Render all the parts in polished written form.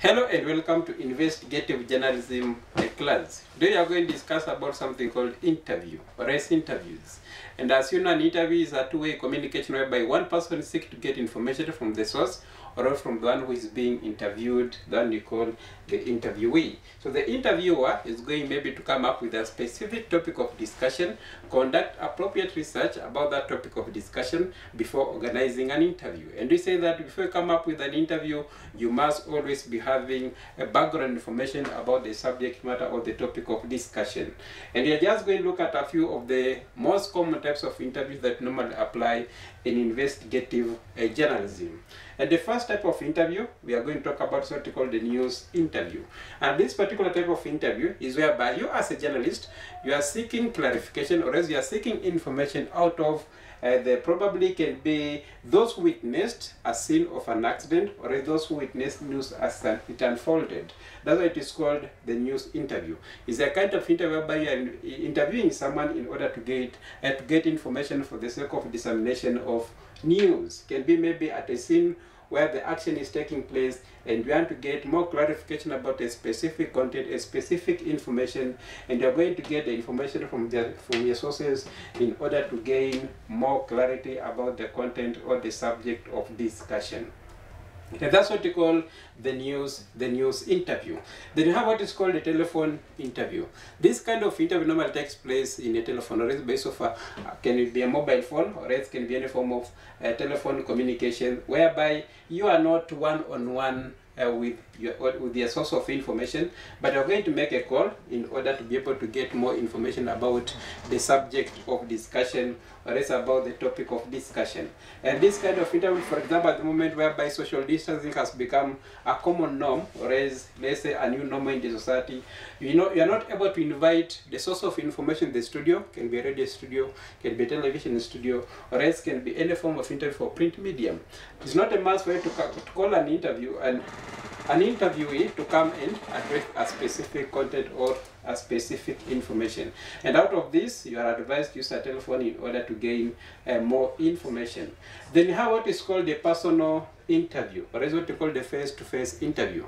Hello and welcome to Investigative Journalism class. Today we are going to discuss about something called interview or as interviews. And as you know, an interview is a two-way communication whereby one person seeks to get information from the source or from the one who is being interviewed, the one you call the interviewee. So the interviewer is going maybe to come up with a specific topic of discussion, conduct appropriate research about that topic of discussion before organizing an interview. And we say that before you come up with an interview, you must always be having a background information about the subject matter or the topic of discussion. And we are just going to look at a few of the most common types of interviews that normally apply in investigative journalism. And the first type of interview we are going to talk about is what we call the news interview. And this particular type of interview is whereby you as a journalist, you are seeking clarification or else you are seeking information out of there probably can be those who witnessed a scene of an accident or those who witnessed news as it unfolded. That's why it is called the news interview. It's a kind of interview whereby you are interviewing someone in order to get information for the sake of dissemination of news. Can be maybe at a scene where the action is taking place and you want to get more clarification about a specific content, a specific information, and you're going to get the information from your sources in order to gain more clarity about the content or the subject of discussion. And that's what you call the news interview. Then you have what is called a telephone interview. This kind of interview normally takes place in a telephone, or it's based off can it be a mobile phone, or it can be any form of telephone communication, whereby you are not one-on-one with your source of information, but you're going to make a call in order to be able to get more information about the subject of discussion or else about the topic of discussion. And this kind of interview, for example, at the moment whereby social distancing has become a common norm, or as let's say a new norm in the society, you are not able to invite the source of information in the studio. Can be a radio studio, can be a television studio, or else can be any form of interview for print medium. It's not a must for you to call an interview and an interviewee to come and address a specific content or a specific information. And out of this, you are advised to use a telephone in order to gain more information. Then you have what is called the personal interview, or is what we call the face-to-face interview.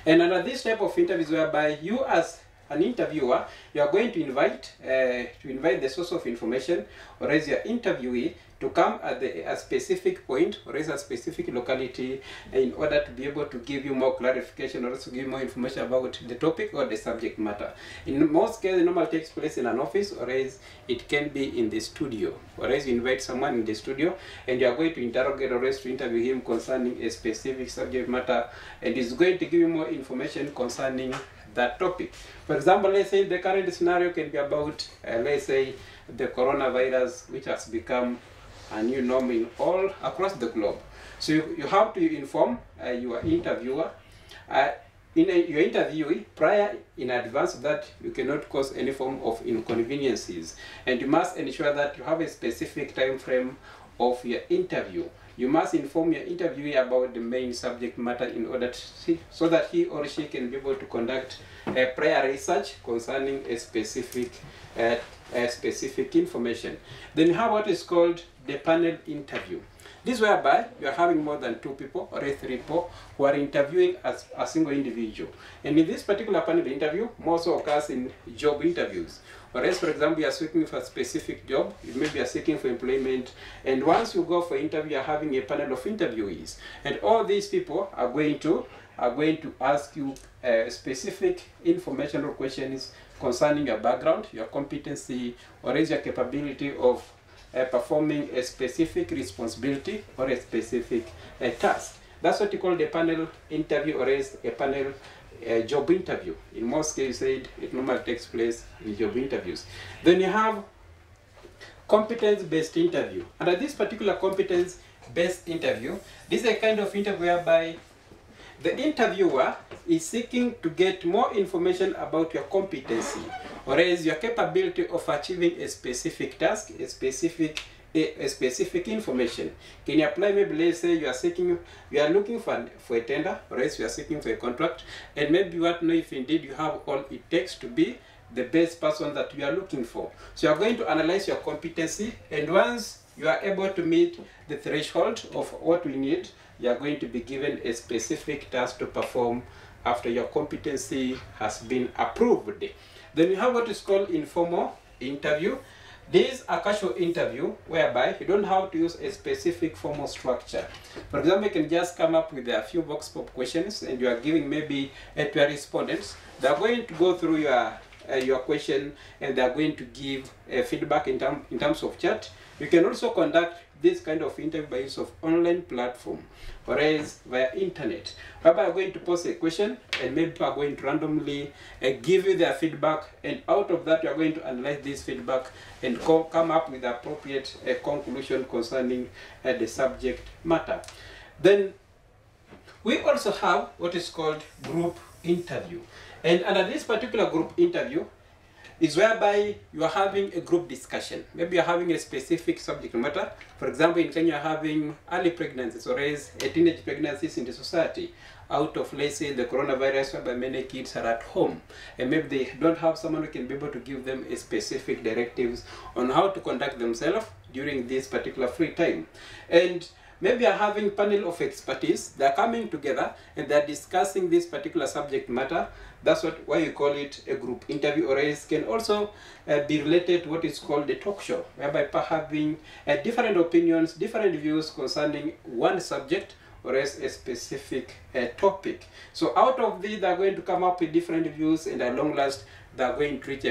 And under this type of interviews whereby you as an interviewer, you are going to invite the source of information or as your interviewee to come at a specific point or as a specific locality in order to be able to give you more clarification or also give you more information about the topic or the subject matter. In most cases, it normally takes place in an office, or as it can be in the studio, or as you invite someone in the studio and you are going to interrogate or as to interview him concerning a specific subject matter, and is going to give you more information concerning that topic. For example, let's say the current scenario can be about, let's say, the coronavirus, which has become a new norm in all across the globe. So you have to inform your interviewer, your interviewee prior in advance that you cannot cause any form of inconveniences, and you must ensure that you have a specific time frame of your interview. You must inform your interviewee about the main subject matter in order to see, so that he or she can be able to conduct prior research concerning a specific information. Then you have what is called the panel interview. This whereby you are having more than 2 people or 3 people who are interviewing as a single individual. And in this particular panel interview, more so occurs in job interviews. Whereas, for example, you are seeking for a specific job, you maybe are seeking for employment, and once you go for interview, you are having a panel of interviewees. And all these people are going to ask you specific information or questions concerning your background, your competency, or is your capability of performing a specific responsibility or a specific task. That's what you call the panel interview, or as a panel job interview. In most cases, it normally takes place in job interviews. Then you have competence-based interview. Under this particular competence-based interview, this is a kind of interview whereby the interviewer is seeking to get more information about your competency, or as your capability of achieving a specific task, a specific information. Can you apply, maybe let's say you are looking for a tender, or else you are seeking for a contract, and maybe you want to know if indeed you have all it takes to be the best person that you are looking for. So you are going to analyze your competency, and once you are able to meet the threshold of what we need, you are going to be given a specific task to perform after your competency has been approved. Then you have what is called informal interview. This is a casual interview whereby you don't have to use a specific formal structure. For example, you can just come up with a few vox pop questions and you are giving maybe to your respondents. They are going to go through your question and they are going to give feedback in terms of chat. You can also conduct this kind of interview by use of online platform or else via internet, whereby I'm going to pose a question and maybe people are going to randomly give you their feedback, and out of that you are going to analyze this feedback and come up with the appropriate conclusion concerning the subject matter. Then we also have what is called group interview, and under this particular group interview is whereby you are having a group discussion. Maybe you are having a specific subject matter. For example, in Kenya you are having early pregnancies or else teenage pregnancies in the society out of, let's say, the coronavirus, whereby many kids are at home and maybe they don't have someone who can be able to give them a specific directives on how to conduct themselves during this particular free time. And maybe you are having panel of expertise. They are coming together and they are discussing this particular subject matter. That's why you call it a group interview, or else can also be related to what is called a talk show, whereby people having different opinions, different views concerning one subject or else a specific topic. So out of this, they are going to come up with different views, and at long last, they are going to reach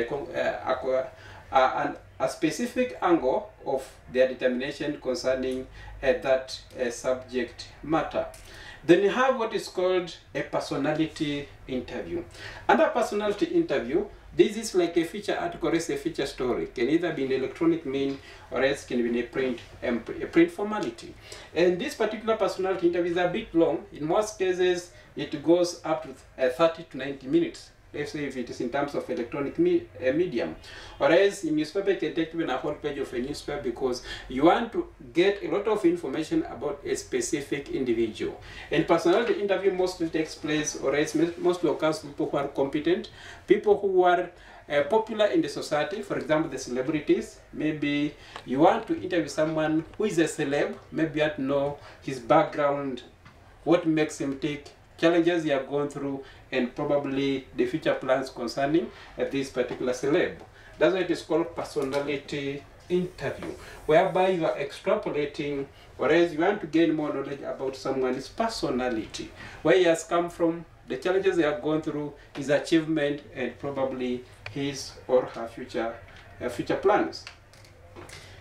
a specific angle of their determination concerning that subject matter. Then you have what is called a personality interview. Under personality interview, this is like a feature article or a feature story. It can either be in electronic mean or else can be in a print formality. And this particular personality interview is a bit long. In most cases, it goes up to 30 to 90 minutes. Let's say if it is in terms of electronic medium, or else in newspaper it can take even a whole page of a newspaper, because you want to get a lot of information about a specific individual. And personality interview mostly takes place, or else mostly occurs with people who are competent, people who are popular in the society. For example, the celebrities. Maybe you want to interview someone who is a celeb. Maybe you want to know his background, what makes him tick, challenges he have gone through, and probably the future plans concerning this particular celeb. That's why it is called personality interview, whereby you are extrapolating, or else you want to gain more knowledge about someone's personality, where he has come from, the challenges they have gone through, his achievement, and probably his or her future plans.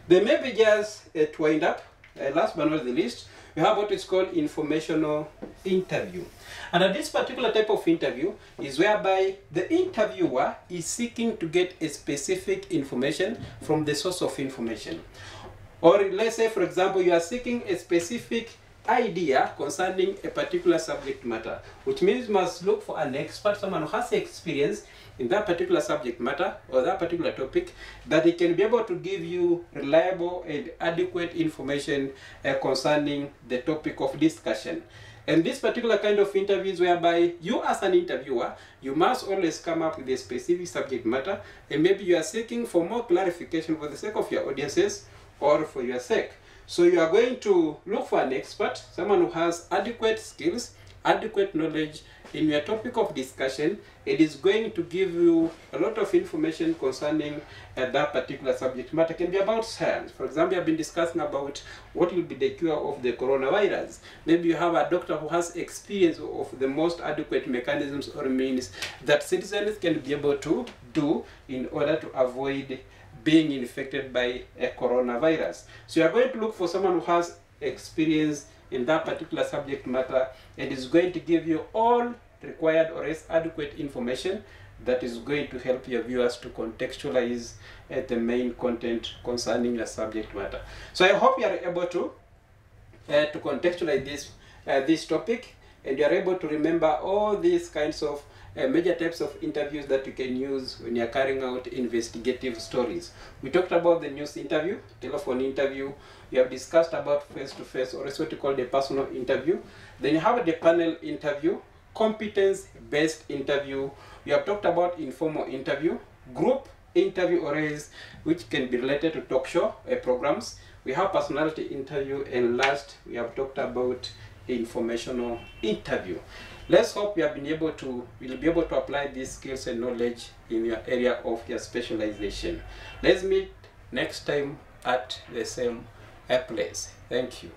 Then maybe just to wind up, last but not the least, we have what is called informational interview. And this particular type of interview is whereby the interviewer is seeking to get a specific information from the source of information. Or let's say, for example, you are seeking a specific idea concerning a particular subject matter, which means you must look for an expert, someone who has experience in that particular subject matter or that particular topic, that it can be able to give you reliable and adequate information concerning the topic of discussion. And this particular kind of interviews whereby you as an interviewer, you must always come up with a specific subject matter, and maybe you are seeking for more clarification for the sake of your audiences or for your sake. So you are going to look for an expert, someone who has adequate skills, adequate knowledge in your topic of discussion. It is going to give you a lot of information concerning that particular subject matter. It can be about science. For example, I've been discussing about what will be the cure of the coronavirus. Maybe you have a doctor who has experience of the most adequate mechanisms or means that citizens can be able to do in order to avoid being infected by a coronavirus. So you are going to look for someone who has experience in that particular subject matter and is going to give you all required or else adequate information that is going to help your viewers to contextualize the main content concerning your subject matter. So I hope you are able to contextualize this topic, and you are able to remember all these kinds of major types of interviews that you can use when you're carrying out investigative stories. We talked about the news interview, telephone interview. We have discussed about face-to-face, or what we call the personal interview. Then you have the panel interview, competence-based interview. We have talked about informal interview, group interview, or else which can be related to talk show programs. We have personality interview, and last we have talked about informational interview. Let's hope will be able to apply these skills and knowledge in your area of your specialization. Let's meet next time at the same place. Thank you.